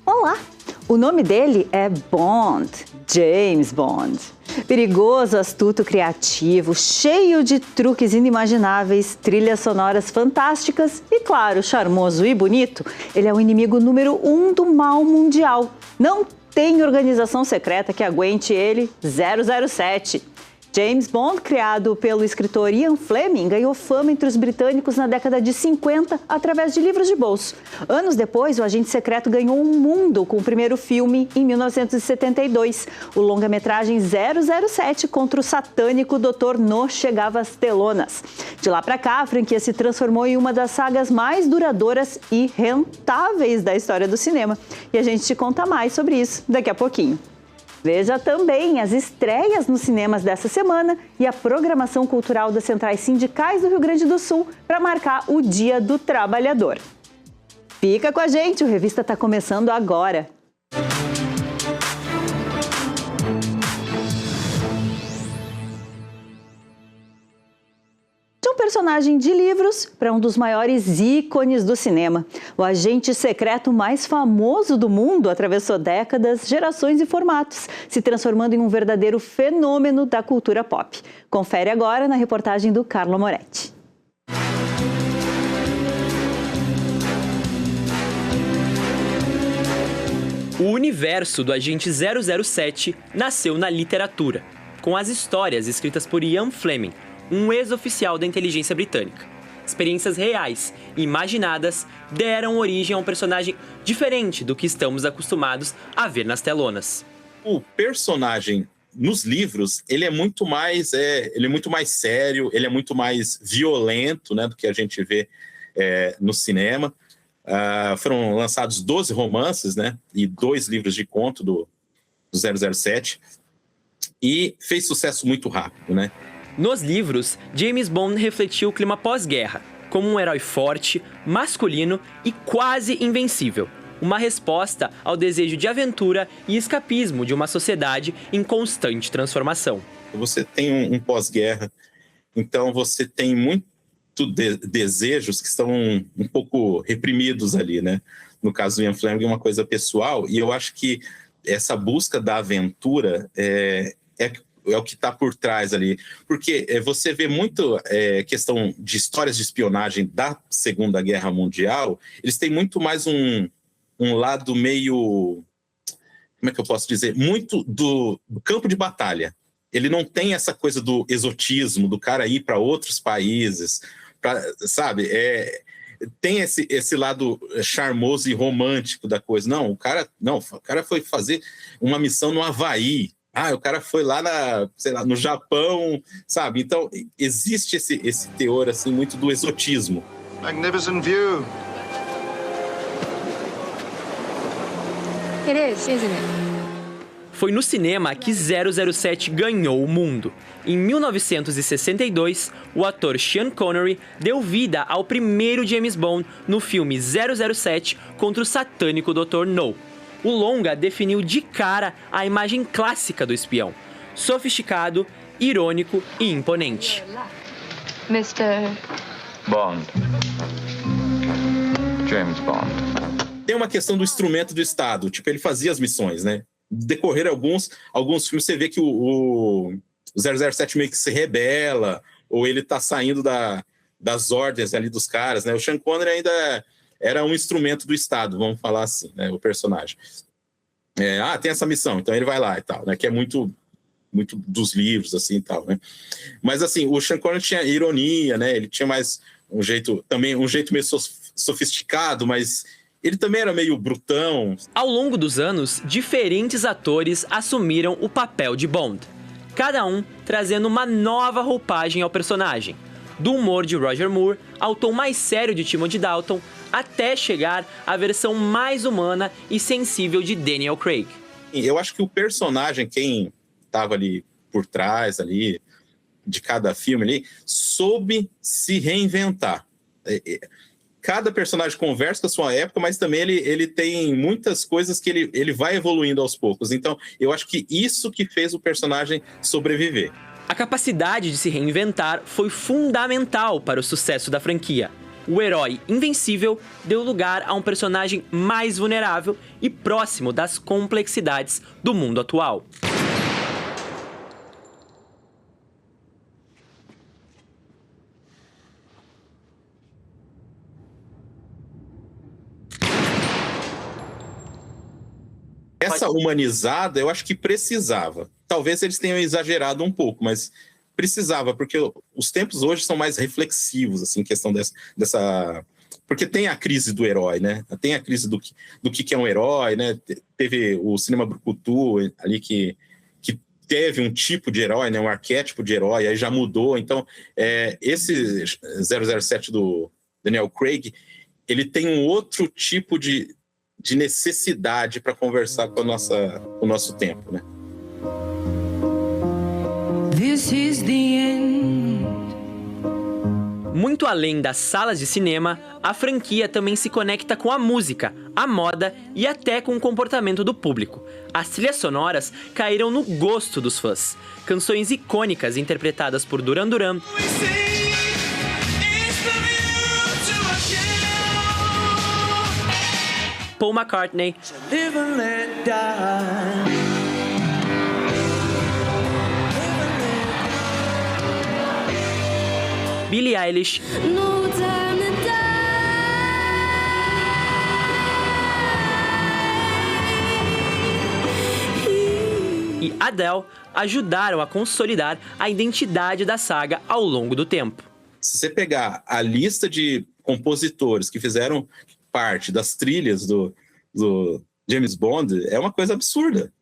Olá! O nome dele é Bond, James Bond. Perigoso, astuto, criativo, cheio de truques inimagináveis, trilhas sonoras fantásticas e, claro, charmoso e bonito, ele é o inimigo número 1 do mal mundial. Não tem organização secreta que aguente ele. 007. James Bond, criado pelo escritor Ian Fleming, ganhou fama entre os britânicos na década de 50 através de livros de bolso. Anos depois, o agente secreto ganhou um mundo com o primeiro filme em 1972. O longa-metragem 007 contra o satânico Dr. No chegava às telonas. De lá para cá, a franquia se transformou em uma das sagas mais duradouras e rentáveis da história do cinema. E a gente te conta mais sobre isso daqui a pouquinho. Veja também as estreias nos cinemas dessa semana e a programação cultural das centrais sindicais do Rio Grande do Sul para marcar o Dia do Trabalhador. Fica com a gente, o Revista está começando agora. De um personagem de livros para um dos maiores ícones do cinema. O agente secreto mais famoso do mundo atravessou décadas, gerações e formatos, se transformando em um verdadeiro fenômeno da cultura pop. Confere agora na reportagem do Carlo Moretti. O universo do agente 007 nasceu na literatura, com as histórias escritas por Ian Fleming, um ex-oficial da inteligência britânica. Experiências reais e imaginadas deram origem a um personagem diferente do que estamos acostumados a ver nas telonas. O personagem nos livros, ele é muito mais sério, ele é muito mais violento, né, do que a gente vê no cinema. Foram lançados 12 romances, né, e 2 livros de conto do 007 e fez sucesso muito rápido, né? Nos livros, James Bond refletiu o clima pós-guerra, como um herói forte, masculino e quase invencível. Uma resposta ao desejo de aventura e escapismo de uma sociedade em constante transformação. Você tem um pós-guerra, então você tem muito desejos que estão um pouco reprimidos ali, né? No caso do Ian Fleming, é uma coisa pessoal, e eu acho que essa busca da aventura é o que está por trás ali. Porque você vê muito questão de histórias de espionagem da Segunda Guerra Mundial, eles têm muito mais um lado meio... Como é que eu posso dizer? Muito do campo de batalha. Ele não tem essa coisa do exotismo, do cara ir para outros países, sabe? Tem esse lado charmoso e romântico da coisa. Não, o cara foi fazer uma missão no Havaí. O cara foi lá no Japão, sabe? Então, existe esse teor, assim, muito do exotismo. Magnificent view. It is, isn't it? Foi no cinema que 007 ganhou o mundo. Em 1962, o ator Sean Connery deu vida ao primeiro James Bond no filme 007 contra o satânico Dr. No. O longa definiu de cara a imagem clássica do espião, sofisticado, irônico e imponente. Mr. Bond. James Bond. Tem uma questão do instrumento do Estado, tipo, ele fazia as missões, né? Decorrer alguns filmes, você vê que o 007 meio que se rebela, ou ele tá saindo das ordens ali dos caras, né? O Sean Connery ainda era um instrumento do Estado, vamos falar assim, né? O personagem. Tem essa missão, então ele vai lá e tal, né? Que é muito dos livros, assim, e tal, né? Mas, assim, o Sean Connery tinha ironia, né? Ele tinha mais um jeito meio sofisticado, mas ele também era meio brutão. Ao longo dos anos, diferentes atores assumiram o papel de Bond, cada um trazendo uma nova roupagem ao personagem, do humor de Roger Moore ao tom mais sério de Timothy Dalton, até chegar à versão mais humana e sensível de Daniel Craig. Eu acho que o personagem, quem estava ali por trás ali, de cada filme ali, soube se reinventar. cada personagem conversa com a sua época, mas também ele tem muitas coisas que ele vai evoluindo aos poucos. Então, eu acho que isso que fez o personagem sobreviver. A capacidade de se reinventar foi fundamental para o sucesso da franquia. O herói invencível deu lugar a um personagem mais vulnerável e próximo das complexidades do mundo atual. Essa humanizada, eu acho que precisava. Talvez eles tenham exagerado um pouco, mas precisava, porque os tempos hoje são mais reflexivos, assim, questão dessa... Porque tem a crise do herói, né? Tem a crise do que é um herói, né? Teve o cinema brucutu ali que teve um tipo de herói, né? Um arquétipo de herói, aí já mudou. Então, esse 007 do Daniel Craig, ele tem um outro tipo de necessidade para conversar com o nosso tempo, né? This is the end. Muito além das salas de cinema, a franquia também se conecta com a música, a moda e até com o comportamento do público. As trilhas sonoras caíram no gosto dos fãs. Canções icônicas interpretadas por Duran Duran, Paul McCartney, Live and let die. Billie Eilish No time to die. e Adele ajudaram a consolidar a identidade da saga ao longo do tempo. Se você pegar a lista de compositores que fizeram parte das trilhas do James Bond, é uma coisa absurda.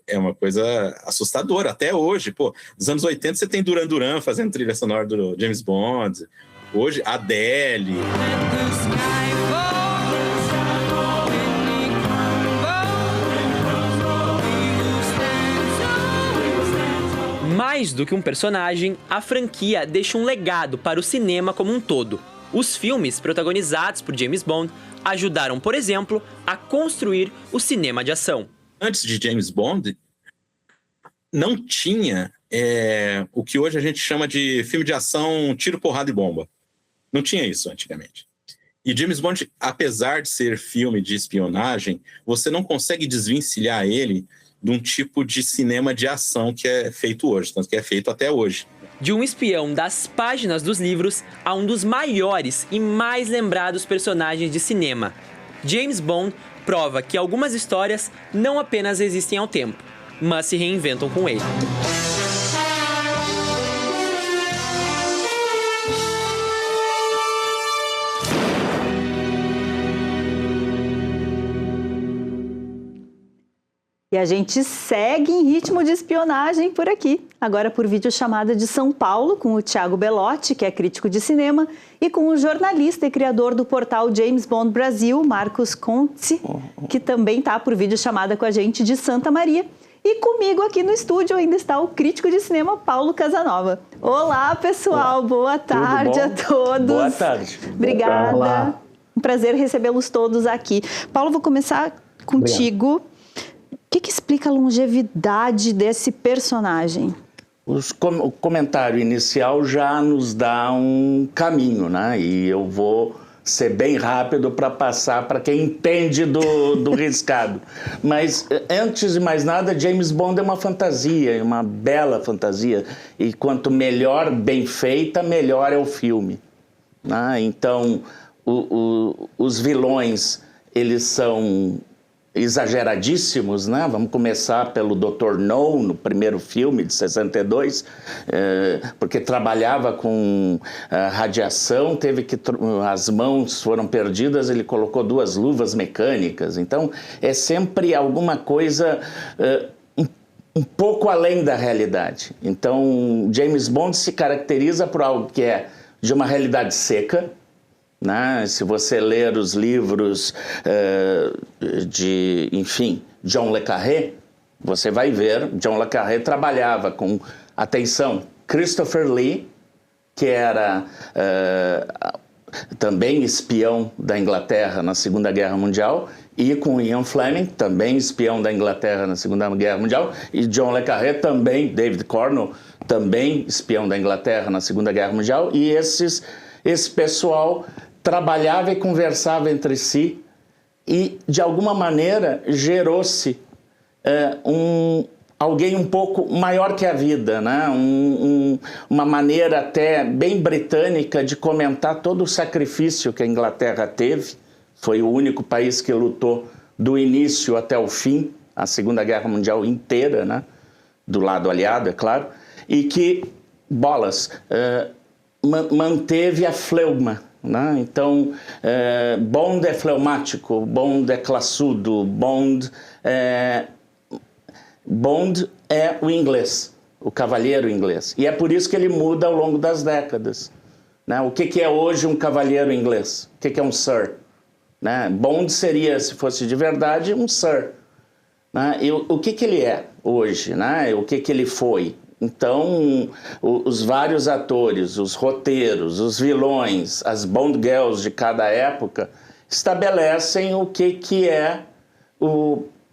É uma coisa assustadora. Até hoje, nos anos 80 você tem Duran Duran fazendo trilha sonora do James Bond. Hoje, Adele. The sky falls and it crumbles. Mais do que um personagem, a franquia deixa um legado para o cinema como um todo. Os filmes protagonizados por James Bond ajudaram, por exemplo, a construir o cinema de ação. Antes de James Bond, não tinha o que hoje a gente chama de filme de ação tiro, porrada e bomba. Não tinha isso antigamente. E James Bond, apesar de ser filme de espionagem, você não consegue desvencilhar ele de um tipo de cinema de ação que é feito hoje, tanto que é feito até hoje. De um espião das páginas dos livros a um dos maiores e mais lembrados personagens de cinema. James Bond prova que algumas histórias não apenas existem ao tempo, mas se reinventam com ele. E a gente segue em ritmo de espionagem por aqui. Agora por videochamada de São Paulo, com o Thiago Belotti, que é crítico de cinema, e com o jornalista e criador do portal James Bond Brasil, Marcos Conte, que também está por videochamada com a gente de Santa Maria. E comigo aqui no estúdio ainda está o crítico de cinema, Paulo Casanova. Olá, pessoal. Boa tarde a todos. Boa tarde. Obrigada. Olá. Um prazer recebê-los todos aqui. Paulo, vou começar contigo. Obrigado. O que explica a longevidade desse personagem? O comentário inicial já nos dá um caminho, né? E eu vou ser bem rápido para passar para quem entende do riscado. Mas, antes de mais nada, James Bond é uma fantasia, uma bela fantasia. E quanto melhor, bem feita, melhor é o filme, né? Então, os vilões, eles são exageradíssimos, né? Vamos começar pelo Dr. No, no primeiro filme de 62, porque trabalhava com radiação, teve que as mãos foram perdidas, ele colocou 2 luvas mecânicas. Então, é sempre alguma coisa um pouco além da realidade. Então, James Bond se caracteriza por algo que é de uma realidade seca, né? Se você ler os livros de, enfim, John le Carré, você vai ver, John le Carré trabalhava com, atenção, Christopher Lee, que era também espião da Inglaterra na Segunda Guerra Mundial, e com Ian Fleming, também espião da Inglaterra na Segunda Guerra Mundial, e John le Carré também, David Cornwell, também espião da Inglaterra na Segunda Guerra Mundial, e esse pessoal trabalhava e conversava entre si, e de alguma maneira gerou-se alguém um pouco maior que a vida, né? Uma maneira até bem britânica de comentar todo o sacrifício que a Inglaterra teve. Foi o único país que lutou do início até o fim, a Segunda Guerra Mundial inteira, né? Do lado aliado, é claro, e que, manteve a fleuma, né? Então, Bond é fleumático, Bond é classudo, Bond é o inglês, o cavalheiro inglês. E é por isso que ele muda ao longo das décadas, né? O que é hoje um cavalheiro inglês? O que é um sir? Né? Bond seria, se fosse de verdade, um sir. Né? E o que ele é hoje? Né? O que ele foi? Então, os vários atores, os roteiros, os vilões, as Bond Girls de cada época estabelecem o que é,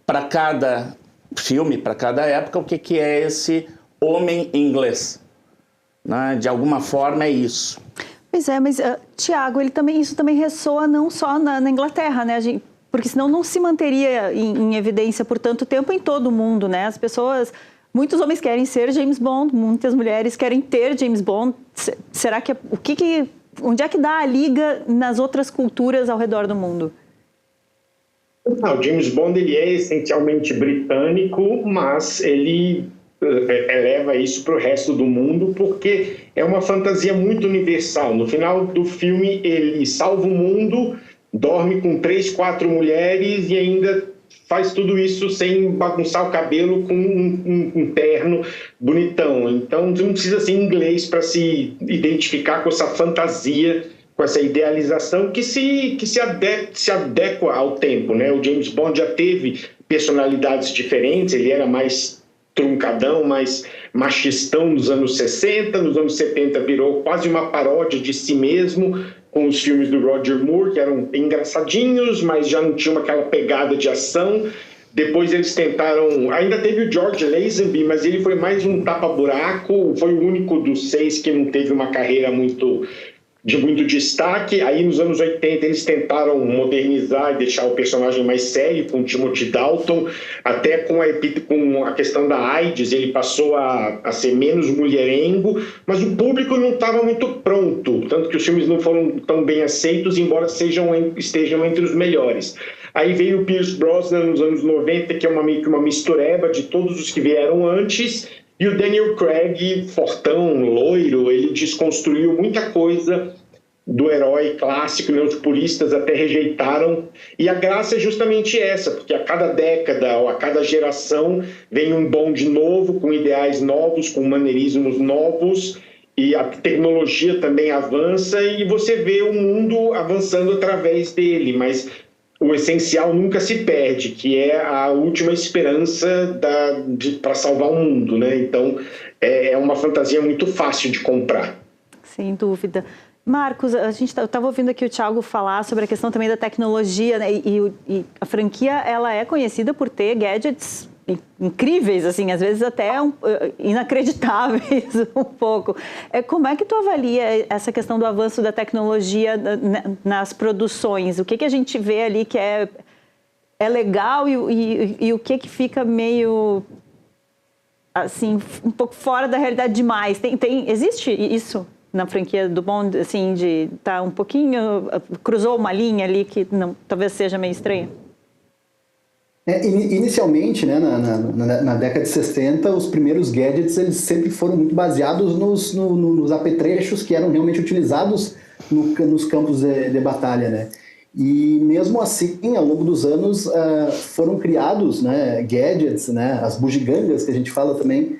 para cada filme, para cada época, o que é esse homem inglês. Né? De alguma forma é isso. Pois é, mas, Tiago, isso também ressoa não só na Inglaterra, né? Porque senão não se manteria em evidência por tanto tempo em todo o mundo, né? As pessoas, muitos homens querem ser James Bond, muitas mulheres querem ter James Bond. Será que onde é que dá a liga nas outras culturas ao redor do mundo? Não, James Bond ele é essencialmente britânico, mas ele eleva isso para o resto do mundo porque é uma fantasia muito universal. No final do filme ele salva o mundo, dorme com 3, 4 mulheres e ainda faz tudo isso sem bagunçar o cabelo com um terno bonitão. Então não precisa ser inglês para se identificar com essa fantasia, com essa idealização que se adequa ao tempo, né? O James Bond já teve personalidades diferentes, ele era mais truncadão, mais machistão nos anos 60, nos anos 70 virou quase uma paródia de si mesmo, com os filmes do Roger Moore, que eram engraçadinhos, mas já não tinham aquela pegada de ação. Depois eles tentaram... Ainda teve o George Lazenby, mas ele foi mais um tapa-buraco, foi o único dos 6 que não teve uma carreira de muito destaque. Aí nos anos 80 eles tentaram modernizar e deixar o personagem mais sério com Timothy Dalton, até com a questão da AIDS ele passou a ser menos mulherengo, mas o público não estava muito pronto, tanto que os filmes não foram tão bem aceitos, embora estejam entre os melhores. Aí veio o Pierce Brosnan nos anos 90, que é meio que uma mistureba de todos os que vieram antes. E o Daniel Craig, fortão, loiro, ele desconstruiu muita coisa do herói clássico, né? Os puristas até rejeitaram. E a graça é justamente essa, porque a cada década ou a cada geração vem um Bond novo, com ideais novos, com maneirismos novos, e a tecnologia também avança e você vê o mundo avançando através dele, mas o essencial nunca se perde, que é a última esperança para salvar o mundo, né? Então, é uma fantasia muito fácil de comprar. Sem dúvida. Marcos, eu estava ouvindo aqui o Thiago falar sobre a questão também da tecnologia, né? E a franquia, ela é conhecida por ter gadgets incríveis, assim, às vezes até inacreditáveis um pouco. Como é que tu avalia essa questão do avanço da tecnologia nas produções? O que a gente vê ali que é legal e o que fica meio, assim, um pouco fora da realidade demais? Existe isso na franquia do Bond, assim, de estar um pouquinho, cruzou uma linha ali que não, talvez seja meio estranha? Inicialmente, né, na década de 60, os primeiros gadgets eles sempre foram muito baseados nos apetrechos que eram realmente utilizados nos campos de batalha, né? E mesmo assim, ao longo dos anos, foram criados, né, gadgets, né, as bugigangas que a gente fala também,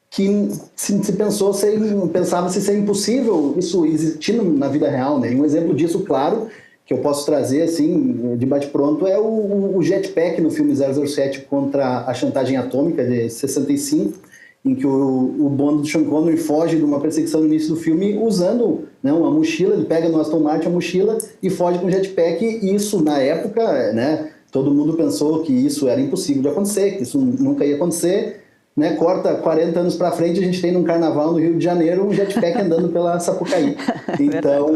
que se pensava-se ser impossível isso existir na vida real, né? E um exemplo disso, claro, que eu posso trazer, assim, de bate-pronto, é o jetpack no filme 007 contra a chantagem atômica, de 65, em que o Bond do Sean Connery foge de uma perseguição no início do filme usando, né, uma mochila, ele pega no Aston Martin a mochila e foge com jetpack, e isso na época, né, todo mundo pensou que isso era impossível de acontecer, que isso nunca ia acontecer, né, corta 40 anos para frente, a gente tem num carnaval no Rio de Janeiro um jetpack andando pela Sapucaí. Então,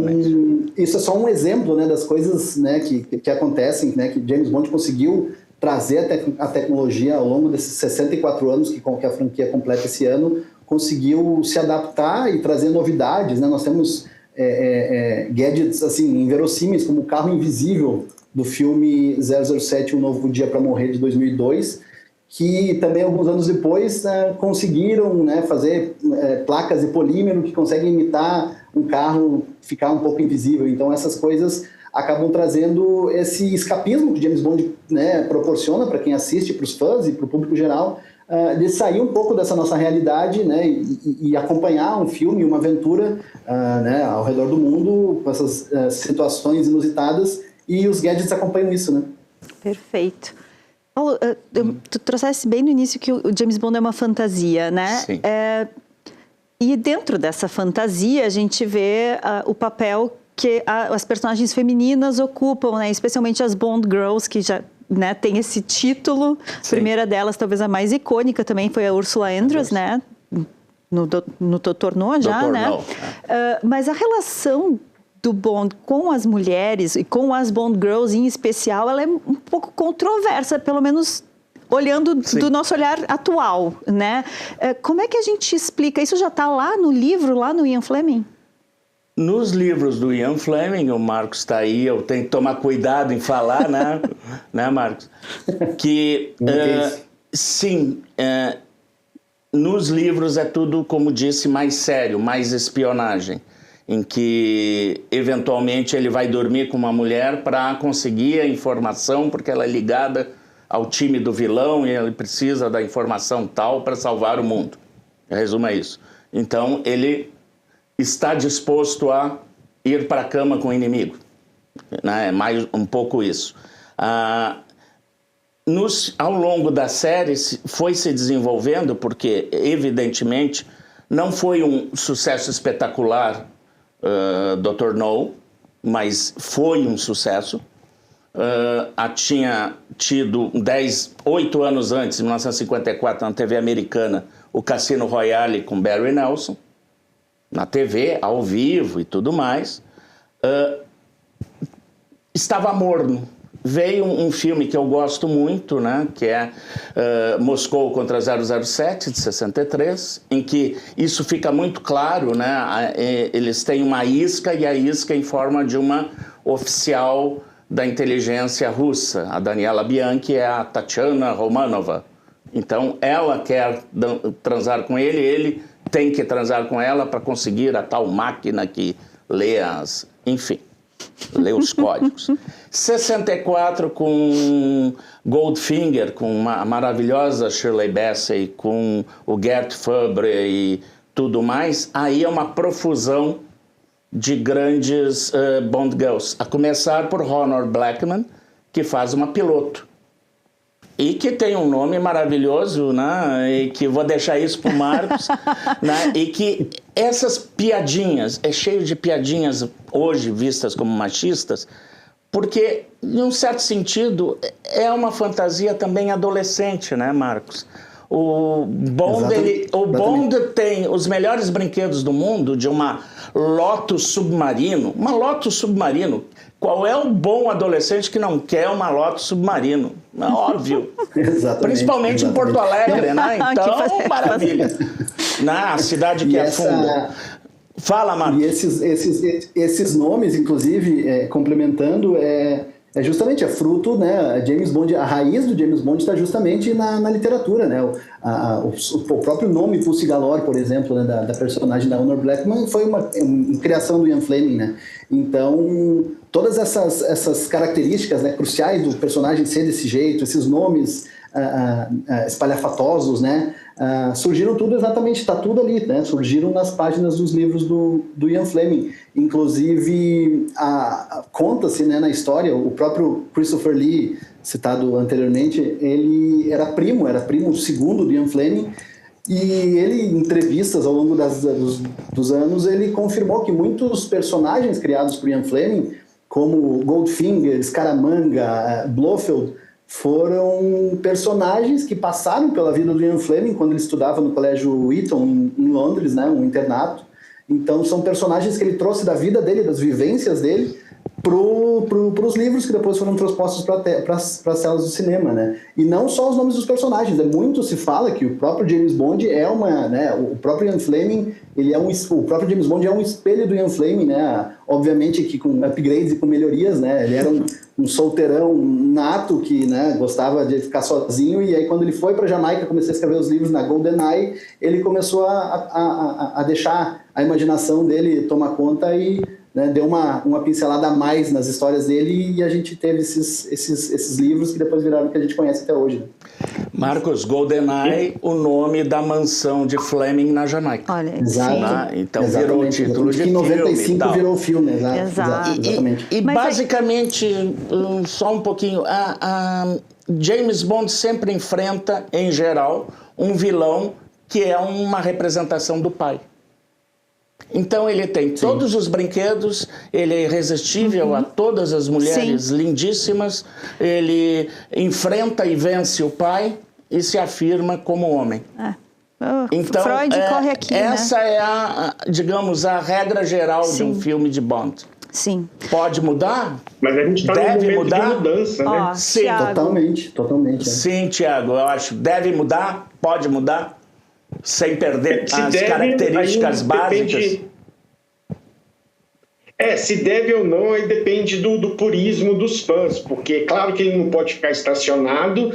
isso é só um exemplo, né, das coisas, né, que acontecem, né, que James Bond conseguiu trazer a tecnologia ao longo desses 64 anos que a franquia completa esse ano, conseguiu se adaptar e trazer novidades, né? Nós temos gadgets assim, inverossímeis, como o carro invisível do filme 007, Um Novo Dia para Morrer, de 2002, que também alguns anos depois conseguiram, né, fazer placas de polímero que conseguem imitar um carro, ficar um pouco invisível. Então essas coisas acabam trazendo esse escapismo que James Bond, né, proporciona para quem assiste, para os fãs e para o público geral, de sair um pouco dessa nossa realidade, né, e acompanhar um filme, uma aventura, né, ao redor do mundo, com essas situações inusitadas, e os gadgets acompanham isso, né? Perfeito. Paulo, tu trouxeste bem no início que o James Bond é uma fantasia, né? Sim. E dentro dessa fantasia a gente vê o papel que as personagens femininas ocupam, né? Especialmente as Bond Girls, que já, né, tem esse título. A primeira delas, talvez a mais icônica também, foi a Ursula Andress, né? No Dr. No já, Dr. né? No. Mas a relação do Bond com as mulheres e com as Bond Girls em especial, ela é um pouco controversa, pelo menos olhando do nosso olhar atual, né? Como é que a gente explica? Isso já está lá no livro, lá no Ian Fleming? Nos livros do Ian Fleming, o Marcos está aí, eu tenho que tomar cuidado em falar, né, né, Marcos? Que, sim, nos livros é tudo, como disse, mais sério, mais espionagem, em que, eventualmente, ele vai dormir com uma mulher para conseguir a informação, porque ela é ligada ao time do vilão e ele precisa da informação tal para salvar o mundo. Resumo é isso. Então, ele está disposto a ir para a cama com o inimigo, né? É mais um pouco isso. Ao longo da série foi se desenvolvendo, porque evidentemente não foi um sucesso espetacular, Dr. No, mas foi um sucesso. Tinha tido 8 anos antes, em 1954, na TV americana, o Cassino Royale com Barry Nelson, na TV, ao vivo e tudo mais. Estava morno. Veio um filme que eu gosto muito, né, que é Moscou contra 007, de 63, em que isso fica muito claro, né, eles têm uma isca, e a isca em forma de uma oficial da inteligência russa. A Daniela Bianchi é a Tatiana Romanova. Então, ela quer transar com ele, ele tem que transar com ela para conseguir a tal máquina que lê lê os códigos. 64 com Goldfinger, com a maravilhosa Shirley Bassey, com o Gert Fabre e tudo mais, aí é uma profusão de grandes Bond Girls, a começar por Honor Blackman, que faz uma piloto. E que tem um nome maravilhoso, né? E que vou deixar isso para o Marcos. Né? E que essas piadinhas, é cheio de piadinhas hoje vistas como machistas, porque, em um certo sentido, é uma fantasia também adolescente, né, Marcos? O Bond tem os melhores brinquedos do mundo, de uma Lotus Submarino. Uma Lotus Submarino. Qual é o bom adolescente que não quer uma Lotus Submarino? É óbvio. Principalmente em Porto Alegre, né? Então, maravilha. Na cidade que afunda. Fala, Marcos. E esses nomes, inclusive, complementando, é justamente fruto, né? James Bond, a raiz do James Bond está justamente na literatura, né? O próprio nome Pussy Galore, por exemplo, né, da personagem da Honor Blackman, foi uma criação do Ian Fleming, né? Então, todas essas características, né, cruciais do personagem ser desse jeito, esses nomes espalhafatosos, né? Surgiram tudo exatamente, está tudo ali, né? Surgiram nas páginas dos livros do Ian Fleming. Inclusive, conta-se, né, na história, o próprio Christopher Lee, citado anteriormente, ele era primo segundo do Ian Fleming, E ele, em entrevistas ao longo dos anos, ele confirmou que muitos personagens criados por Ian Fleming, como Goldfinger, Scaramanga, Blofeld, foram personagens que passaram pela vida do Ian Fleming quando ele estudava no colégio Eton, em Londres, né, um internato. Então, são personagens que ele trouxe da vida dele, das vivências dele, para os livros que depois foram transpostos para as telas do cinema, né? E não só os nomes dos personagens, muito se fala que o próprio James Bond é uma, né? O próprio Ian Fleming, o próprio James Bond é um espelho do Ian Fleming, né? Obviamente que com upgrades e com melhorias, né? Ele era um solteirão nato que, né, gostava de ficar sozinho, e aí quando ele foi para Jamaica, começou a escrever os livros na GoldenEye, ele começou a deixar a imaginação dele tomar conta e, né, deu uma pincelada a mais nas histórias dele, e a gente teve esses livros que depois viraram o que a gente conhece até hoje. Marcos, GoldenEye, o nome da mansão de Fleming na Jamaica. Olha, Exato. Então virou o título de filme. Em 95 tal. virou o filme, Exato. exatamente. E Mas basicamente, só um pouquinho, a James Bond sempre enfrenta, em geral, um vilão que é uma representação do pai. Então ele tem todos os brinquedos, ele é irresistível a todas as mulheres lindíssimas, ele enfrenta e vence o pai e se afirma como homem. Então, Freud corre aqui, essa né? é digamos, a regra geral de um filme de Bond. Sim. Pode mudar? Mas a gente está num Deve momento mudar? de mudança, né? Ó, Sim, Thiago, Totalmente. Sim, Thiago, eu acho. Deve mudar? Pode mudar? Sem perder Se as deve, características aí básicas? depende. Se deve ou não, aí depende do purismo dos fãs, porque claro que ele não pode ficar estacionado,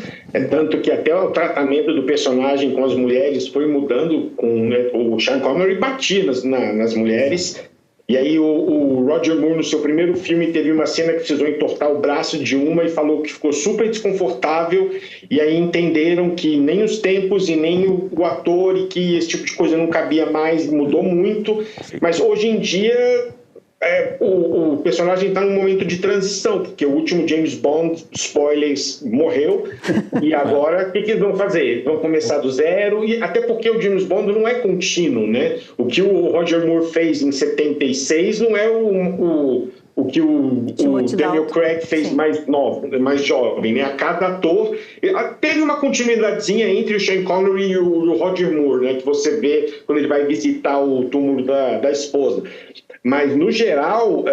tanto que até o tratamento do personagem com as mulheres foi mudando, o Sean Connery batia nas mulheres, e aí o Roger Moore, no seu primeiro filme, teve uma cena que precisou entortar o braço de uma e falou que ficou super desconfortável, e aí entenderam que nem os tempos e nem o ator, e que esse tipo de coisa não cabia mais, mudou muito, mas hoje em dia o personagem está num momento de transição, porque o último James Bond, spoilers, morreu, e agora o que eles vão fazer? Vão começar do zero, e até porque o James Bond não é contínuo, né? O que o Roger Moore fez em 76 não é o que o Daniel Craig fez mais jovem, né? A cada ator teve uma continuidadezinha entre o Sean Connery e o Roger Moore, né? Que você vê quando ele vai visitar o túmulo da esposa. Mas, no geral,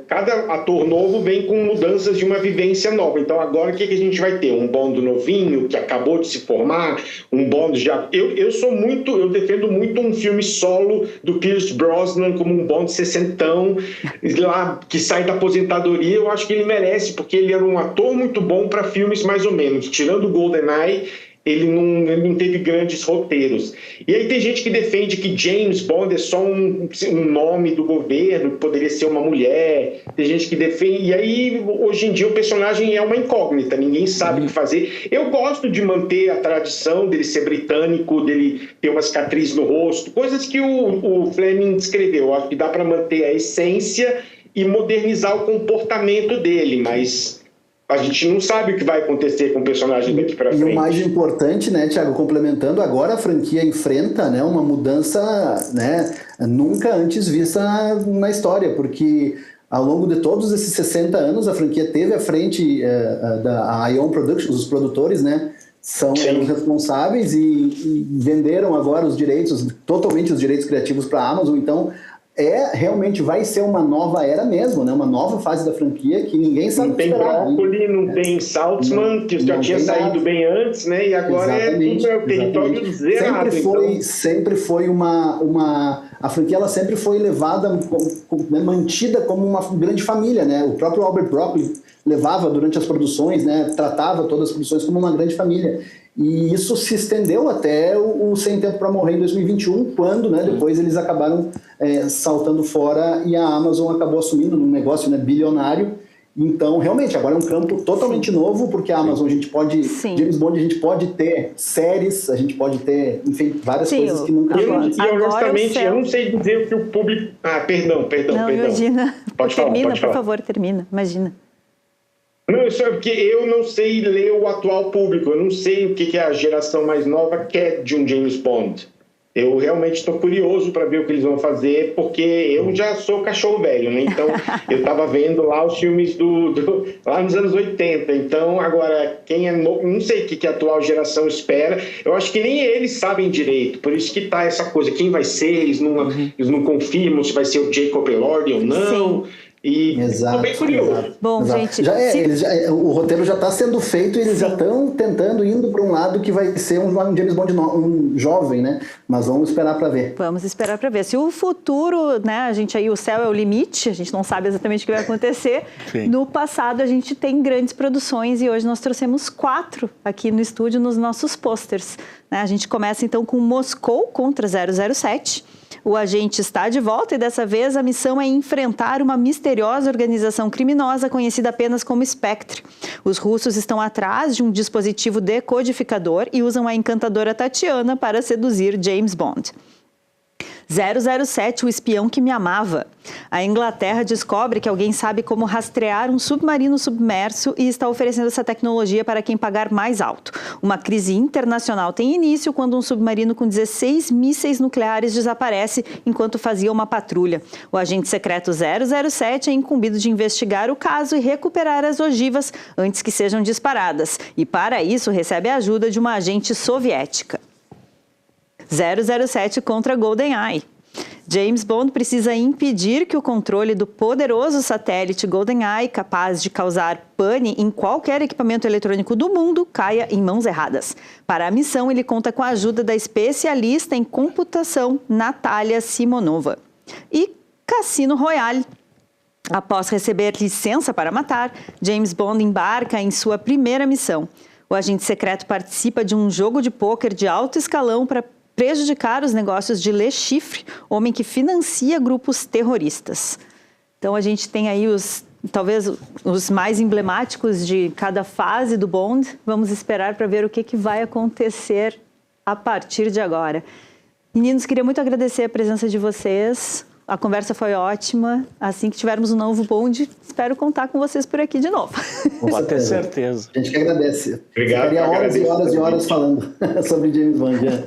cada ator novo vem com mudanças de uma vivência nova. Então, agora, o que a gente vai ter? Um Bond novinho, que acabou de se formar, um Bond já... Eu defendo muito um filme solo do Pierce Brosnan como um Bond sessentão, lá, que sai da aposentadoria. Eu acho que ele merece, porque ele era um ator muito bom para filmes mais ou menos. Tirando o GoldenEye, ele não teve grandes roteiros. E aí tem gente que defende que James Bond é só um nome do governo, que poderia ser uma mulher. Tem gente que defende... E aí, hoje em dia, o personagem é uma incógnita, ninguém sabe o que fazer. Eu gosto de manter a tradição dele ser britânico, dele ter uma cicatriz no rosto, coisas que o Fleming descreveu. Eu acho que dá para manter a essência e modernizar o comportamento dele, mas... a gente não sabe o que vai acontecer com o personagem daqui para frente. E o mais importante, né, Thiago, complementando, agora a franquia enfrenta, né, uma mudança, né, nunca antes vista na história, porque ao longo de todos esses 60 anos a franquia teve à frente da Ion Productions, os produtores, né, eram responsáveis e venderam agora os direitos, totalmente os direitos criativos para a Amazon. Então realmente vai ser uma nova era mesmo, né? Uma nova fase da franquia que ninguém sabe esperar. Não tem Broccoli, não tem Saltzman, que já tinha saído bem antes, né? E agora é tudo território zerado. Sempre foi a franquia, ela sempre foi levada, mantida como uma grande família, né? O próprio Albert Broccoli levava durante as produções, né? Tratava todas as produções como uma grande família. E isso se estendeu até o Sem Tempo para Morrer em 2021, quando, né, depois eles acabaram saltando fora e a Amazon acabou assumindo um negócio, né, bilionário. Então, realmente, agora é um campo totalmente novo, porque a Amazon a gente pode... James Bond a gente pode ter séries, a gente pode ter, enfim, várias coisas que nunca... honestamente, eu não sei dizer o que o público... Perdão. Não, imagina. Pode termina, falar. Por favor, termina. Imagina. Não, isso é porque eu não sei ler o atual público, eu não sei o que a geração mais nova quer de um James Bond. Eu realmente estou curioso para ver o que eles vão fazer, porque eu já sou cachorro velho, né? Então, eu estava vendo lá os filmes lá nos anos 80. Então, agora, quem é novo, não sei o que a atual geração espera. Eu acho que nem eles sabem direito. Por isso que tá essa coisa, quem vai ser, eles não confirmam se vai ser o Jacob Elordi ou não. Sim. E estou bem curioso. Exato. Bom, Exato. gente, o roteiro já está sendo feito e eles já estão tentando, indo para um lado que vai ser um James Bond um jovem, né? Mas vamos esperar para ver. Vamos esperar para ver. Se o futuro, né, a gente aí, o céu é o limite, a gente não sabe exatamente o que vai acontecer. Sim. No passado a gente tem grandes produções e hoje nós trouxemos 4 aqui no estúdio nos nossos posters. Né? A gente começa então com Moscou contra 007. O agente está de volta e dessa vez a missão é enfrentar uma misteriosa organização criminosa conhecida apenas como Spectre. Os russos estão atrás de um dispositivo decodificador e usam a encantadora Tatiana para seduzir James Bond. 007, o espião que me amava. A Inglaterra descobre que alguém sabe como rastrear um submarino submerso e está oferecendo essa tecnologia para quem pagar mais alto. Uma crise internacional tem início quando um submarino com 16 mísseis nucleares desaparece enquanto fazia uma patrulha. O agente secreto 007 é incumbido de investigar o caso e recuperar as ogivas antes que sejam disparadas. E para isso recebe a ajuda de uma agente soviética. 007 contra GoldenEye. James Bond precisa impedir que o controle do poderoso satélite GoldenEye, capaz de causar pane em qualquer equipamento eletrônico do mundo, caia em mãos erradas. Para a missão, ele conta com a ajuda da especialista em computação Natalia Simonova. E Cassino Royale. Após receber licença para matar, James Bond embarca em sua primeira missão. O agente secreto participa de um jogo de pôquer de alto escalão para prejudicar os negócios de Le Chiffre, homem que financia grupos terroristas. Então a gente tem aí talvez os mais emblemáticos de cada fase do Bond. Vamos esperar para ver o que vai acontecer a partir de agora. Meninos, queria muito agradecer a presença de vocês. A conversa foi ótima. Assim que tivermos um novo Bond, espero contar com vocês por aqui de novo. Pode ter certeza. A gente que agradece. Obrigado. Ficaria horas e horas e horas falando sobre James Bond.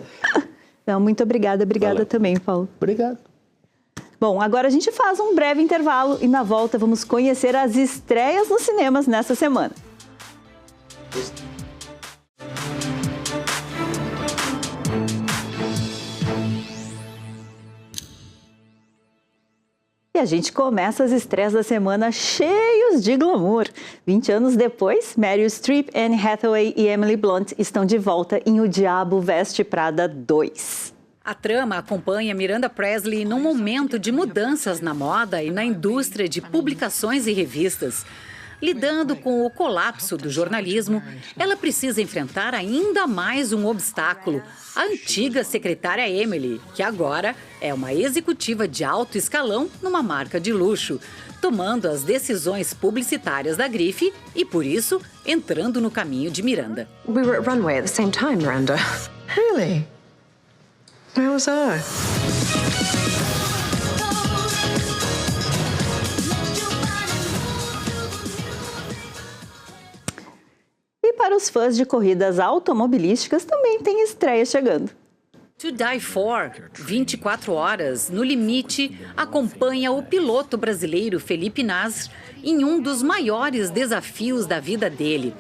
Então, muito obrigada. Obrigada também, Paulo. Obrigado. Bom, agora a gente faz um breve intervalo e na volta vamos conhecer as estreias nos cinemas nessa semana. E a gente começa as estreias da semana cheios de glamour. 20 anos depois, Meryl Streep, Anne Hathaway e Emily Blunt estão de volta em O Diabo Veste Prada 2. A trama acompanha Miranda Presley num momento de mudanças na moda e na indústria de publicações e revistas. Lidando com o colapso do jornalismo, ela precisa enfrentar ainda mais um obstáculo: a antiga secretária Emily, que agora é uma executiva de alto escalão numa marca de luxo, tomando as decisões publicitárias da grife e, por isso, entrando no caminho de Miranda. We were at Runway at the same time, Miranda. Really? Where was I? E para os fãs de corridas automobilísticas também tem estreia chegando. To Die For, 24 horas, no limite, acompanha o piloto brasileiro Felipe Nasr em um dos maiores desafios da vida dele.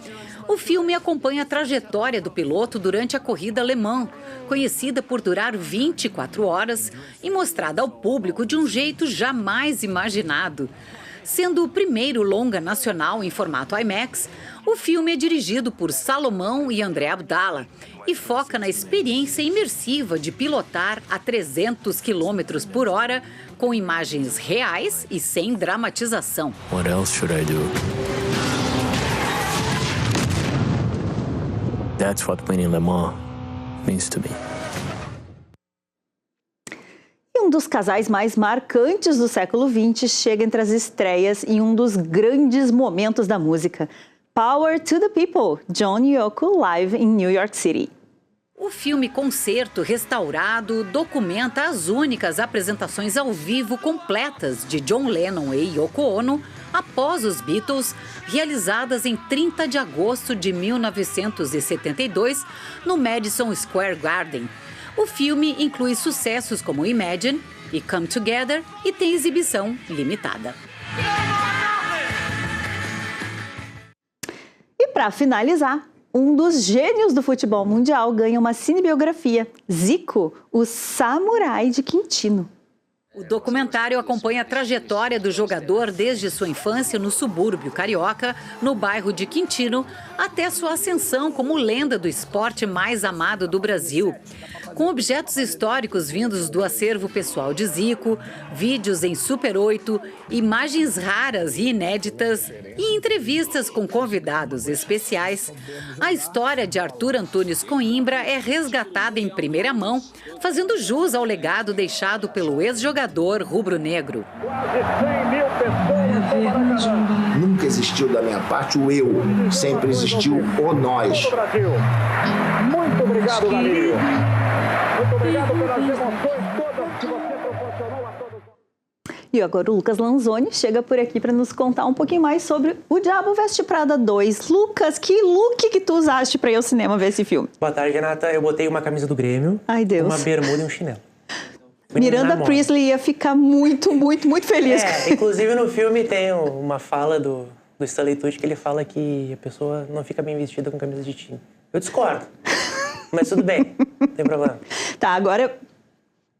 O filme acompanha a trajetória do piloto durante a corrida Le Mans, conhecida por durar 24 horas e mostrada ao público de um jeito jamais imaginado. Sendo o primeiro longa nacional em formato IMAX, o filme é dirigido por Salomão e André Abdala e foca na experiência imersiva de pilotar a 300 km por hora com imagens reais e sem dramatização. What else should I do? That's what winning Le Mans means to me. E um dos casais mais marcantes do século XX chega entre as estreias em um dos grandes momentos da música. Power to the People, John e Yoko live em New York City. O filme Concerto Restaurado documenta as únicas apresentações ao vivo completas de John Lennon e Yoko Ono após os Beatles, realizadas em 30 de agosto de 1972 no Madison Square Garden. O filme inclui sucessos como Imagine e Come Together e tem exibição limitada. E para finalizar, um dos gênios do futebol mundial ganha uma cinebiografia, Zico, o samurai de Quintino. O documentário acompanha a trajetória do jogador desde sua infância no subúrbio carioca, no bairro de Quintino, até sua ascensão como lenda do esporte mais amado do Brasil. Com objetos históricos vindos do acervo pessoal de Zico, vídeos em Super 8, imagens raras e inéditas e entrevistas com convidados especiais, a história de Arthur Antunes Coimbra é resgatada em primeira mão, fazendo jus ao legado deixado pelo ex-jogador rubro-negro. Nunca existiu da minha parte o eu, sempre existiu o nós. Muito obrigado, Dario. Muito obrigado pelas emoções todas que você proporcionou a todos. E agora o Lucas Lanzoni chega por aqui para nos contar um pouquinho mais sobre O Diabo Veste Prada 2. Lucas, que look que tu usaste para ir ao cinema ver esse filme? Boa tarde, Renata. Eu botei uma camisa do Grêmio, Ai, Deus. uma bermuda e um chinelo. Miranda Priestley ia ficar muito feliz. Inclusive no filme tem uma fala do Stanley Tucci que ele fala que a pessoa não fica bem vestida com camisa de time. Eu discordo, mas tudo bem, não tem problema. Tá, agora,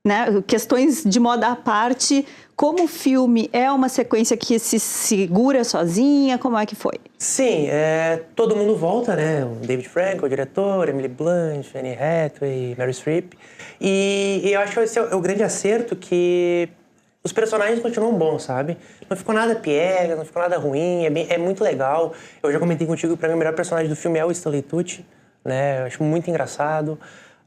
né, questões de moda à parte, como o filme é uma sequência que se segura sozinha, como é que foi? Sim, todo mundo volta, né? O David Franco, o diretor, Emily Blunt, Anne Hathaway, Meryl Streep. E eu acho que esse é o grande acerto, que os personagens continuam bons, sabe? Não ficou nada piegas, não ficou nada ruim, é muito legal. Eu já comentei contigo que pra mim o melhor personagem do filme é o Stanley Tucci, né? Eu acho muito engraçado.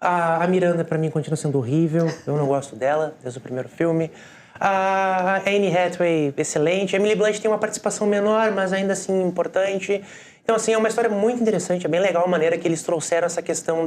A Miranda, pra mim, continua sendo horrível. Eu não gosto dela, desde o primeiro filme. A Anne Hathaway, excelente. A Emily Blunt tem uma participação menor, mas ainda assim importante. Então, assim, é uma história muito interessante. É bem legal a maneira que eles trouxeram essa questão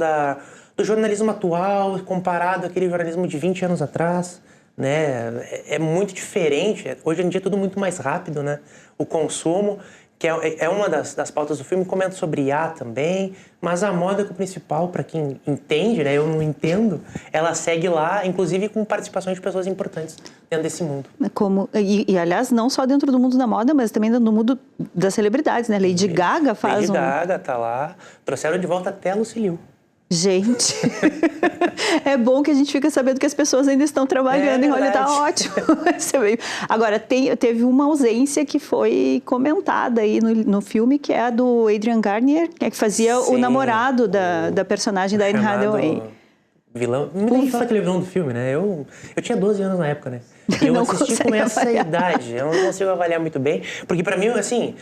do jornalismo atual comparado àquele jornalismo de 20 anos atrás, né? É muito diferente. Hoje em dia é tudo muito mais rápido, né? O consumo, que é uma das pautas do filme, comenta sobre IA também, mas a moda que o principal, para quem entende, né, eu não entendo, ela segue lá, inclusive com participações de pessoas importantes dentro desse mundo. E aliás, não só dentro do mundo da moda, mas também no mundo das celebridades, né? Lady Gaga faz Lady Gaga tá lá, trouxeram de volta até a Lucy Liu. Gente, é bom que a gente fica sabendo que as pessoas ainda estão trabalhando em Hollywood, tá ótimo. Agora, teve uma ausência que foi comentada aí no filme, que é a do Adrian Garnier, que fazia o namorado da personagem da Anne Hathaway. Vilão. Muita gente fala que ele é vilão do filme, né? Eu tinha 12 anos na época, né? E eu assisti com essa idade. Eu não consigo avaliar muito bem, porque pra mim, assim,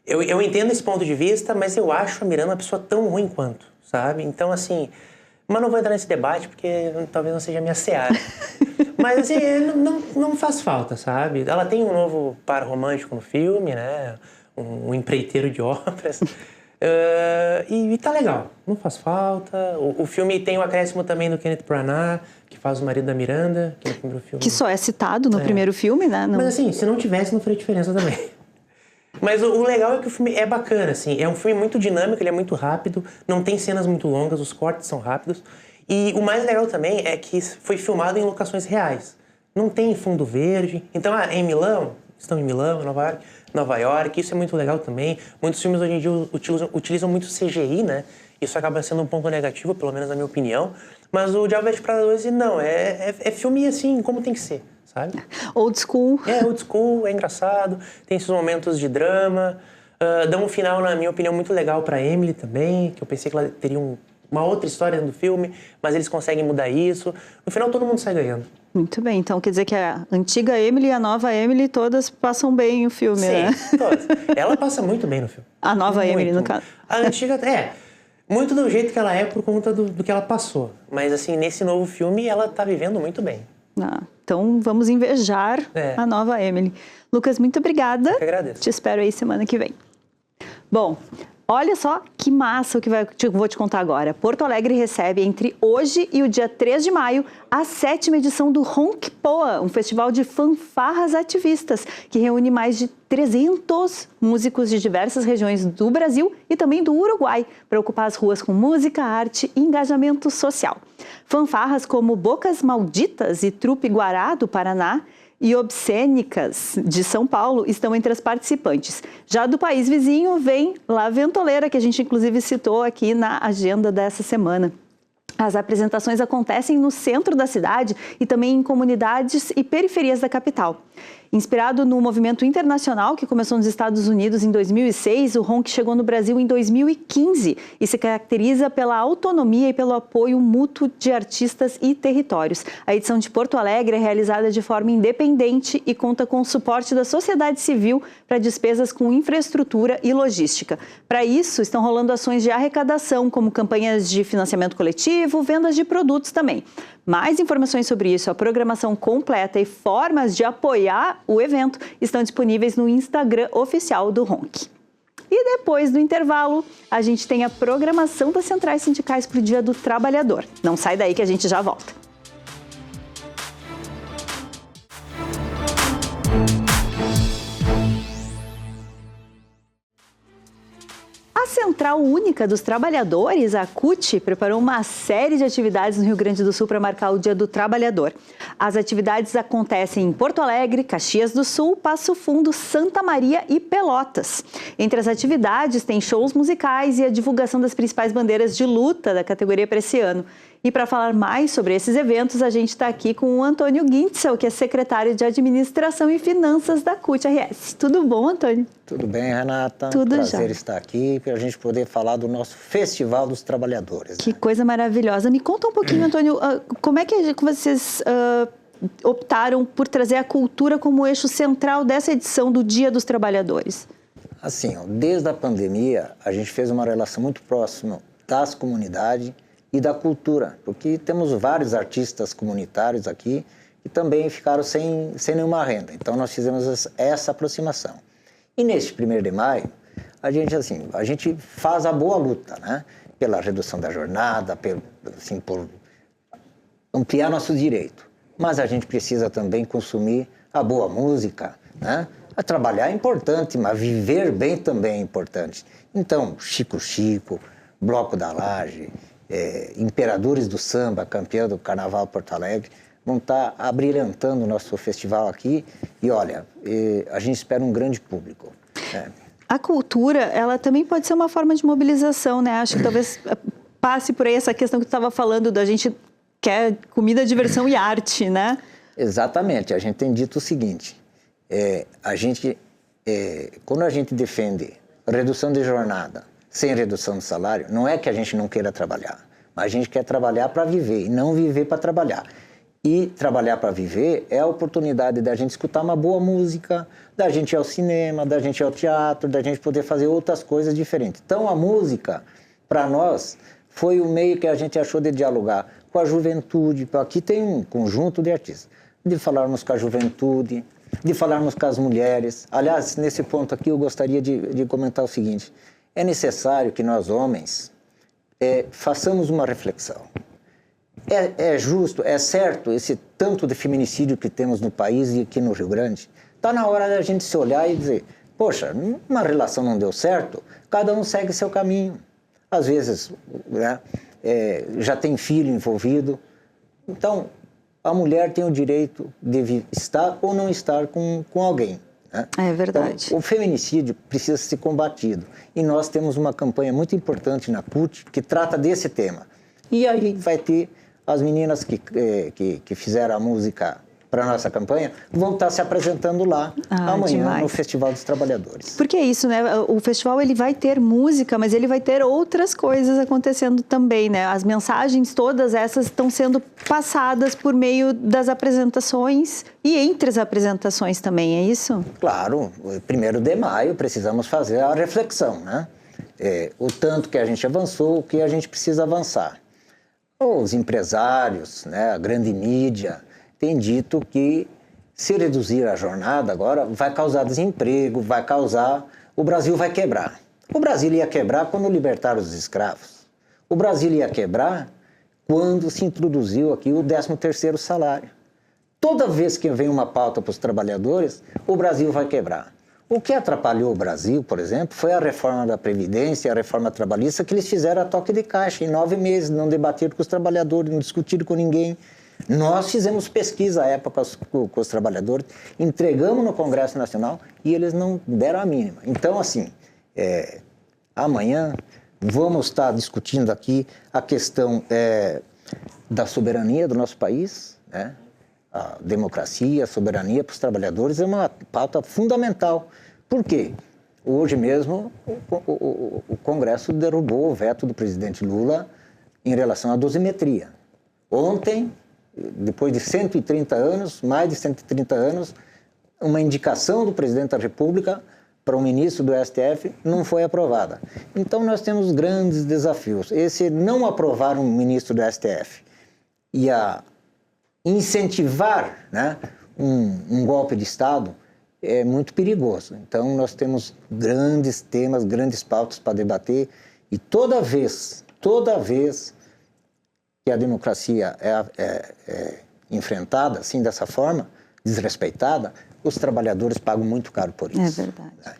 eu entendo esse ponto de vista, mas eu acho a Miranda uma pessoa tão ruim quanto. Sabe? Então, assim, mas não vou entrar nesse debate porque talvez não seja a minha seara. Mas, assim, não faz falta, sabe? Ela tem um novo par romântico no filme, né? Um empreiteiro de obras. E tá legal, não faz falta. O filme tem o acréscimo também do Kenneth Branagh, que faz o marido da Miranda, que no primeiro filme... Que só é citado no primeiro filme, né? Mas, assim, se não tivesse, não faria diferença também. Mas o legal é que o filme é bacana, assim. É um filme muito dinâmico, ele é muito rápido, não tem cenas muito longas, os cortes são rápidos. E o mais legal também é que foi filmado em locações reais. Não tem fundo verde. Então, em Milão, estão em Milão, Nova York, isso é muito legal também. Muitos filmes hoje em dia utilizam muito CGI, né? Isso acaba sendo um ponto negativo, pelo menos na minha opinião. Mas o Diabo Veste Prada 2, não, é filme assim, como tem que ser. Sabe? Old school. Old school, é engraçado, tem esses momentos de drama, dá um final, na minha opinião, muito legal pra Emily também, que eu pensei que ela teria uma outra história do filme, mas eles conseguem mudar isso. No final, todo mundo sai ganhando. Muito bem, então quer dizer que a antiga Emily e a nova Emily todas passam bem o filme, né? Sim, todas. Ela passa muito bem no filme. A nova muito. Emily, no caso. A antiga, muito do jeito que ela é por conta do que ela passou. Mas, assim, nesse novo filme, ela tá vivendo muito bem. Então, vamos invejar a nova Emily. Lucas, muito obrigada. Eu que agradeço. Te espero aí semana que vem. Bom, Olha só que massa o que vou te contar agora. Porto Alegre recebe entre hoje e o dia 3 de maio a 7ª edição do Ronk-Poa, um festival de fanfarras ativistas que reúne mais de 300 músicos de diversas regiões do Brasil e também do Uruguai para ocupar as ruas com música, arte e engajamento social. Fanfarras como Bocas Malditas e Trupe Guará do Paraná e Obscênicas de São Paulo estão entre as participantes. Já do país vizinho vem La Ventoleira, que a gente inclusive citou aqui na agenda dessa semana. As apresentações acontecem no centro da cidade e também em comunidades e periferias da capital. Inspirado no movimento internacional que começou nos Estados Unidos em 2006, o Ronk chegou no Brasil em 2015 e se caracteriza pela autonomia e pelo apoio mútuo de artistas e territórios. A edição de Porto Alegre é realizada de forma independente e conta com o suporte da sociedade civil para despesas com infraestrutura e logística. Para isso, estão rolando ações de arrecadação, como campanhas de financiamento coletivo, vendas de produtos também. Mais informações sobre isso, a programação completa e formas de apoiar o evento estão disponíveis no Instagram oficial do Ronk. E depois do intervalo, a gente tem a programação das centrais sindicais para o Dia do Trabalhador. Não sai daí que a gente já volta. A Central Única dos Trabalhadores, a CUT, preparou uma série de atividades no Rio Grande do Sul para marcar o Dia do Trabalhador. As atividades acontecem em Porto Alegre, Caxias do Sul, Passo Fundo, Santa Maria e Pelotas. Entre as atividades tem shows musicais e a divulgação das principais bandeiras de luta da categoria para esse ano. E para falar mais sobre esses eventos, a gente está aqui com o Antônio Gintzel, que é secretário de Administração e Finanças da CUT-RS. Tudo bom, Antônio? Tudo bem, Renata? Tudo Prazer já. estar aqui para a gente poder falar do nosso Festival dos Trabalhadores. Que coisa maravilhosa. Me conta um pouquinho, Antônio, como é que vocês optaram por trazer a cultura como eixo central dessa edição do Dia dos Trabalhadores? Assim, desde a pandemia, a gente fez uma relação muito próxima das comunidades e da cultura, porque temos vários artistas comunitários aqui que também ficaram sem nenhuma renda. Então, nós fizemos essa aproximação. E neste 1º de maio, a gente faz a boa luta, né? Pela redução da jornada, por ampliar nossos direitos. Mas a gente precisa também consumir a boa música, né? A trabalhar é importante, mas viver bem também é importante. Então, Chico Chico, Bloco da Laje, Imperadores do Samba, campeão do Carnaval Porto Alegre, vão estar abrilhantando o nosso festival aqui. E olha, a gente espera um grande público. A cultura, ela também pode ser uma forma de mobilização, né? Acho que talvez passe por aí essa questão que tu estava falando, da gente quer comida, diversão e arte, né? Exatamente. A gente tem dito o seguinte, quando a gente defende redução de jornada sem redução de salário, não é que a gente não queira trabalhar, mas a gente quer trabalhar para viver e não viver para trabalhar. E trabalhar para viver é a oportunidade da gente escutar uma boa música, da gente ir ao cinema, da gente ir ao teatro, da gente poder fazer outras coisas diferentes. Então, a música, para nós, foi o meio que a gente achou de dialogar com a juventude. Aqui tem um conjunto de artistas. De falarmos com a juventude, de falarmos com as mulheres. Aliás, nesse ponto aqui, eu gostaria de comentar o seguinte. É necessário que nós, homens, façamos uma reflexão. É justo, é certo esse tanto de feminicídio que temos no país e aqui no Rio Grande? Está na hora da gente se olhar e dizer, poxa, uma relação não deu certo, cada um segue seu caminho. Às vezes, né, já tem filho envolvido. Então, a mulher tem o direito de estar ou não estar com alguém. Né? É verdade. Então, o feminicídio precisa ser combatido. E nós temos uma campanha muito importante na CUT que trata desse tema. E aí vai ter as meninas que fizeram a música para a nossa campanha, vão estar se apresentando lá amanhã demais. No Festival dos Trabalhadores. Porque é isso, né? O festival ele vai ter música, mas ele vai ter outras coisas acontecendo também, né? As mensagens, todas essas estão sendo passadas por meio das apresentações e entre as apresentações também, é isso? Claro, 1º de maio precisamos fazer a reflexão, né? O tanto que a gente avançou, o que a gente precisa avançar. Os empresários, né, a grande mídia, têm dito que se reduzir a jornada agora vai causar desemprego, o Brasil vai quebrar. O Brasil ia quebrar quando libertaram os escravos. O Brasil ia quebrar quando se introduziu aqui o 13º salário. Toda vez que vem uma pauta para os trabalhadores, o Brasil vai quebrar. O que atrapalhou o Brasil, por exemplo, foi a reforma da Previdência, a reforma trabalhista, que eles fizeram a toque de caixa em 9 meses, não debateram com os trabalhadores, não discutiram com ninguém. Nós fizemos pesquisa à época com os trabalhadores, entregamos no Congresso Nacional e eles não deram a mínima. Então, assim, amanhã vamos estar discutindo aqui a questão da soberania do nosso país, né? A democracia, a soberania para os trabalhadores é uma pauta fundamental. Por quê? Hoje mesmo o Congresso derrubou o veto do presidente Lula em relação à dosimetria. Ontem, depois de 130 anos, mais de 130 anos, uma indicação do presidente da República para o ministro do STF não foi aprovada. Então nós temos grandes desafios. Esse não aprovar um ministro do STF e a incentivar, né, um golpe de Estado é muito perigoso. Então nós temos grandes temas, grandes pautas para debater e toda vez que a democracia é enfrentada assim dessa forma, desrespeitada, os trabalhadores pagam muito caro por isso. É verdade.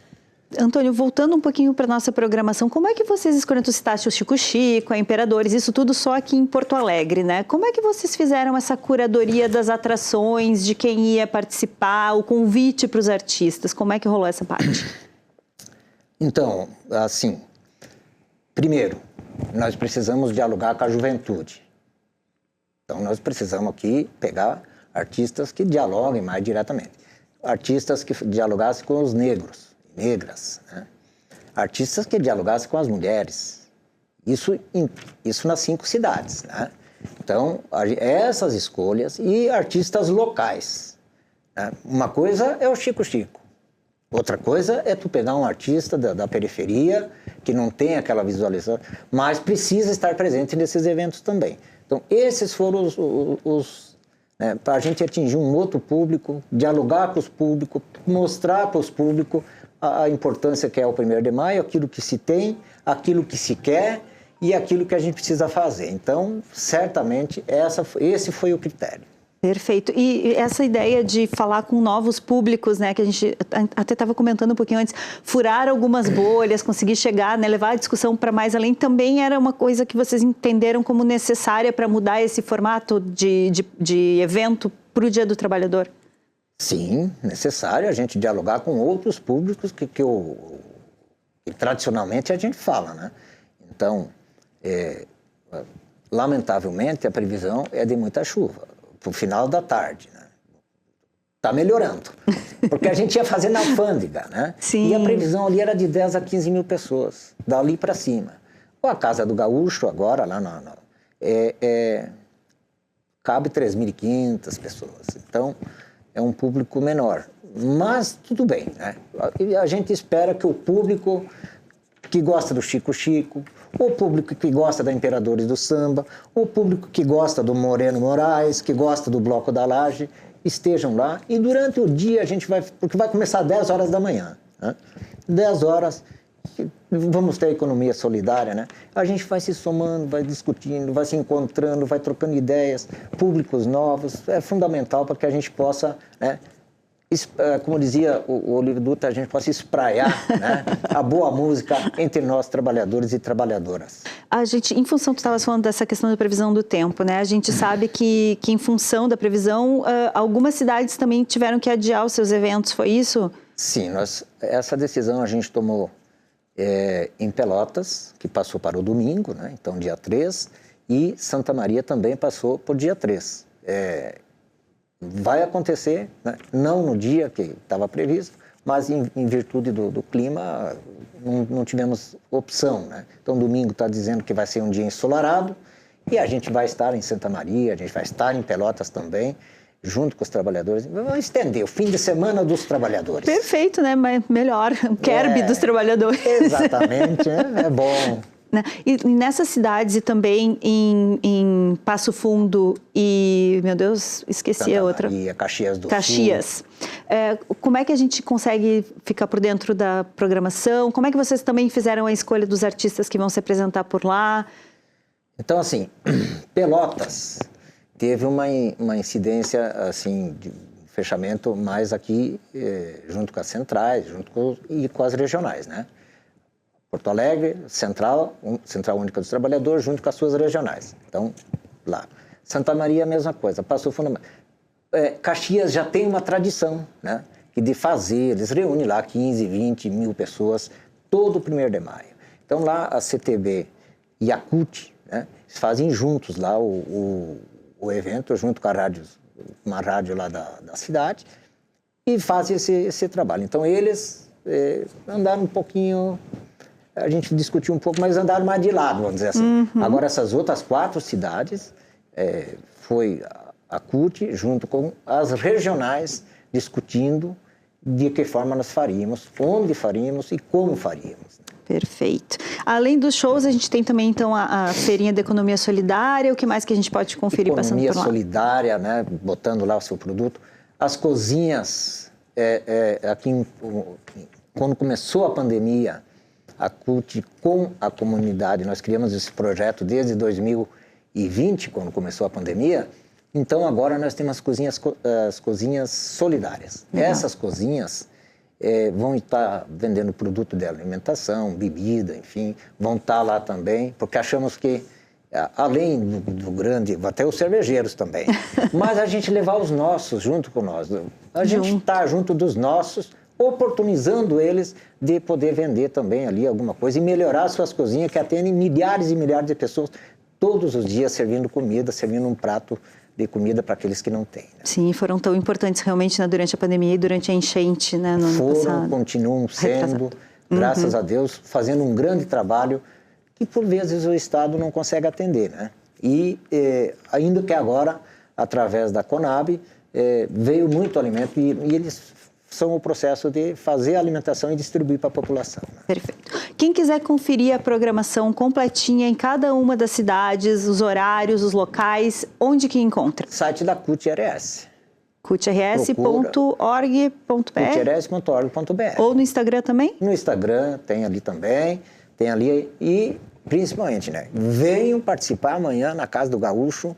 Antônio, voltando um pouquinho para a nossa programação, como é que vocês escolheram, tu citaste o Chico Chico, a Imperadores, isso tudo só aqui em Porto Alegre, né? Como é que vocês fizeram essa curadoria das atrações, de quem ia participar, o convite para os artistas? Como é que rolou essa parte? Então, assim, primeiro, nós precisamos dialogar com a juventude. Então, nós precisamos aqui pegar artistas que dialoguem mais diretamente. Artistas que dialogassem com os negros. Negras, né? Artistas que dialogassem com as mulheres, isso nas 5 cidades, né? Então, essas escolhas e artistas locais, né? Uma coisa é o Chico Chico, outra coisa é tu pegar um artista da periferia que não tem aquela visualização, mas precisa estar presente nesses eventos também. Então, esses foram né, para a gente atingir um outro público, dialogar com os públicos, mostrar para os públicos a importância que é o 1º de maio, aquilo que se tem, aquilo que se quer e aquilo que a gente precisa fazer. Então, certamente, esse foi o critério. Perfeito. E essa ideia de falar com novos públicos, né, que a gente até estava comentando um pouquinho antes, furar algumas bolhas, conseguir chegar, né, levar a discussão para mais além, também era uma coisa que vocês entenderam como necessária para mudar esse formato de evento para o Dia do Trabalhador? Sim, necessário a gente dialogar com outros públicos que tradicionalmente a gente fala, né? Então, lamentavelmente, a previsão é de muita chuva, para o final da tarde, né? Está melhorando, porque a gente ia fazer na alfândega, né? Sim. E a previsão ali era de 10 a 15 mil pessoas, dali para cima. Ou a Casa do Gaúcho, agora, lá cabe 3.500 pessoas. Então, é um público menor, mas tudo bem, né? A gente espera que o público que gosta do Chico Chico, o público que gosta da Imperadores do Samba, o público que gosta do Moreno Moraes, que gosta do Bloco da Laje, estejam lá. E durante o dia a gente porque vai começar às 10 horas da manhã, né? 10 horas, vamos ter a economia solidária, né? A gente vai se somando, vai discutindo, vai se encontrando, vai trocando ideias, públicos novos. É fundamental para que a gente possa, né, como dizia o Olívio Dutra, a gente possa espraiar, né, a boa música entre nós, trabalhadores e trabalhadoras. A gente, em função, tu estavas falando dessa questão da previsão do tempo, né? A gente sabe que em função da previsão, algumas cidades também tiveram que adiar os seus eventos, foi isso? Sim, essa decisão a gente tomou em Pelotas, que passou para o domingo, né? Então dia 3, e Santa Maria também passou para o dia 3. Vai acontecer, né? Não no dia que estava previsto, mas em virtude do clima não tivemos opção, né? Então domingo está dizendo que vai ser um dia ensolarado e a gente vai estar em Santa Maria, a gente vai estar em Pelotas também, junto com os trabalhadores. Vamos estender o fim de semana dos trabalhadores. Perfeito, né? Mas melhor, o Kerb dos trabalhadores. Exatamente, é bom. Né? E nessas cidades e também em Passo Fundo e, meu Deus, esqueci Santa a outra. Maria, Caxias do Caxias. Como é que a gente consegue ficar por dentro da programação? Como é que vocês também fizeram a escolha dos artistas que vão se apresentar por lá? Então, assim, Pelotas teve uma incidência, assim, de fechamento mais aqui, junto com as centrais, e com as regionais, né? Porto Alegre, Central Única dos Trabalhadores, junto com as suas regionais. Então, lá. Santa Maria, a mesma coisa. Passo Fundo. Caxias já tem uma tradição, né? De fazer, eles reúnem lá 15, 20 mil pessoas todo 1º de maio. Então, lá a CTB e a CUT, né? Eles fazem juntos lá o evento, junto com uma rádio lá da cidade, e fazem esse trabalho. Então, eles andaram um pouquinho... A gente discutiu um pouco, mas andaram mais de lado, vamos dizer assim. Uhum. Agora, essas outras 4 cidades, foi a CUT junto com as regionais discutindo de que forma nós faríamos, onde faríamos e como faríamos. Perfeito. Além dos shows, a gente tem também, então, a feirinha da economia solidária. O que mais que a gente pode conferir passando por lá? Economia solidária, né? Botando lá o seu produto. As cozinhas, aqui, quando começou a pandemia, a CUT com a comunidade, nós criamos esse projeto desde 2020, quando começou a pandemia. Então, agora nós temos as cozinhas solidárias. Legal. Essas cozinhas vão estar vendendo produto de alimentação, bebida, enfim, vão estar lá também, porque achamos que, além do grande, até os cervejeiros também, mas a gente levar os nossos junto com nós, a gente está junto dos nossos, oportunizando eles de poder vender também ali alguma coisa e melhorar suas cozinhas que atendem milhares e milhares de pessoas todos os dias servindo comida, servindo um prato de comida para aqueles que não têm. Né? Sim, foram tão importantes realmente, né, durante a pandemia e durante a enchente, né, no ano passado. Continuam sendo, graças a Deus, fazendo um grande trabalho que por vezes o Estado não consegue atender, né? E ainda que agora, através da Conab, veio muito alimento e eles são o processo de fazer a alimentação e distribuir para a população. Né? Perfeito. Quem quiser conferir a programação completinha em cada uma das cidades, os horários, os locais, onde que encontra? Site da CUT-RS. CUTRS.org.br CUTRS.org.br. Ou no Instagram também? No Instagram, tem ali também, tem ali e, principalmente, né? Venham participar amanhã na Casa do Gaúcho.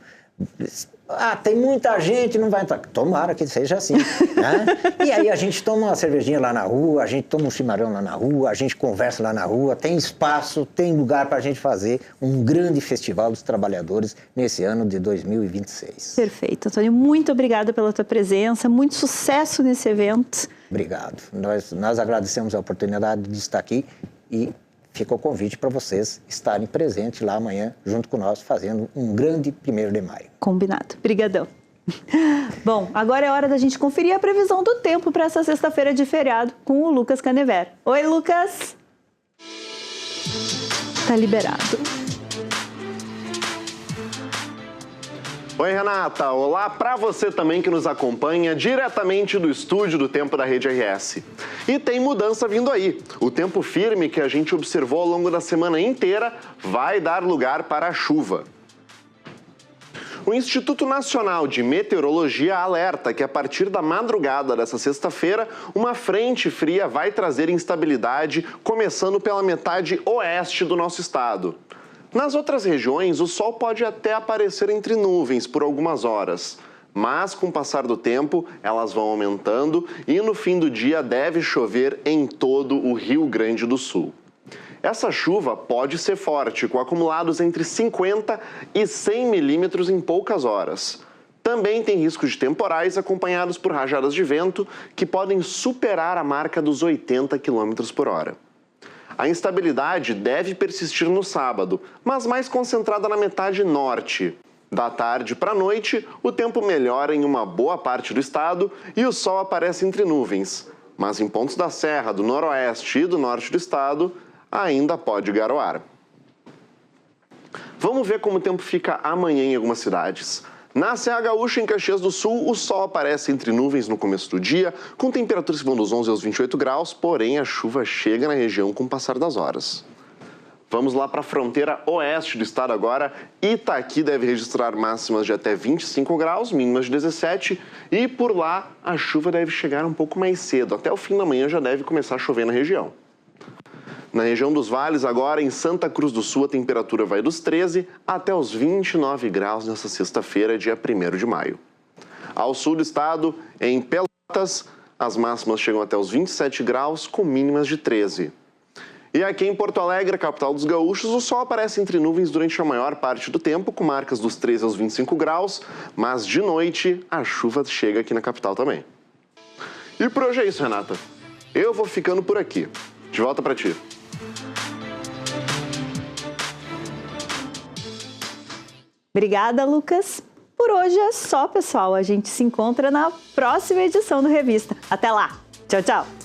Tem muita gente, não vai entrar. Tomara que seja assim, né? E aí a gente toma uma cervejinha lá na rua, a gente toma um chimarrão lá na rua, a gente conversa lá na rua, tem espaço, tem lugar para a gente fazer um grande festival dos trabalhadores nesse ano de 2026. Perfeito, Antônio. Muito obrigada pela tua presença, muito sucesso nesse evento. Obrigado. Nós agradecemos a oportunidade de estar aqui e fica o convite para vocês estarem presentes lá amanhã, junto com nós, fazendo um grande 1º de maio. Combinado. Obrigadão. Bom, agora é hora da gente conferir a previsão do tempo para essa sexta-feira de feriado com o Lucas Canever. Oi, Lucas! Tá liberado. Oi, Renata. Olá para você também que nos acompanha diretamente do estúdio do Tempo da Rede RS. E tem mudança vindo aí. O tempo firme que a gente observou ao longo da semana inteira vai dar lugar para a chuva. O Instituto Nacional de Meteorologia alerta que a partir da madrugada dessa sexta-feira, uma frente fria vai trazer instabilidade, começando pela metade oeste do nosso estado. Nas outras regiões, o sol pode até aparecer entre nuvens por algumas horas, mas com o passar do tempo, elas vão aumentando e no fim do dia deve chover em todo o Rio Grande do Sul. Essa chuva pode ser forte, com acumulados entre 50 e 100 milímetros em poucas horas. Também tem risco de temporais acompanhados por rajadas de vento que podem superar a marca dos 80 km por hora. A instabilidade deve persistir no sábado, mas mais concentrada na metade norte. Da tarde para a noite, o tempo melhora em uma boa parte do estado e o sol aparece entre nuvens. Mas em pontos da serra, do noroeste e do norte do estado, ainda pode garoar. Vamos ver como o tempo fica amanhã em algumas cidades. Na Serra Gaúcha, em Caxias do Sul, o sol aparece entre nuvens no começo do dia, com temperaturas que vão dos 11 aos 28 graus, porém a chuva chega na região com o passar das horas. Vamos lá para a fronteira oeste do estado agora. Itaqui deve registrar máximas de até 25 graus, mínimas de 17. E por lá a chuva deve chegar um pouco mais cedo. Até o fim da manhã já deve começar a chover na região. Na região dos vales agora, em Santa Cruz do Sul, a temperatura vai dos 13 até os 29 graus nessa sexta-feira, dia 1º de maio. Ao sul do estado, em Pelotas, as máximas chegam até os 27 graus, com mínimas de 13. E aqui em Porto Alegre, a capital dos gaúchos, o sol aparece entre nuvens durante a maior parte do tempo, com marcas dos 13 aos 25 graus, mas de noite a chuva chega aqui na capital também. E por hoje é isso, Renata. Eu vou ficando por aqui. De volta para ti. Obrigada, Lucas. Por hoje é só, pessoal. A gente se encontra na próxima edição do Revista. Até lá. Tchau, tchau.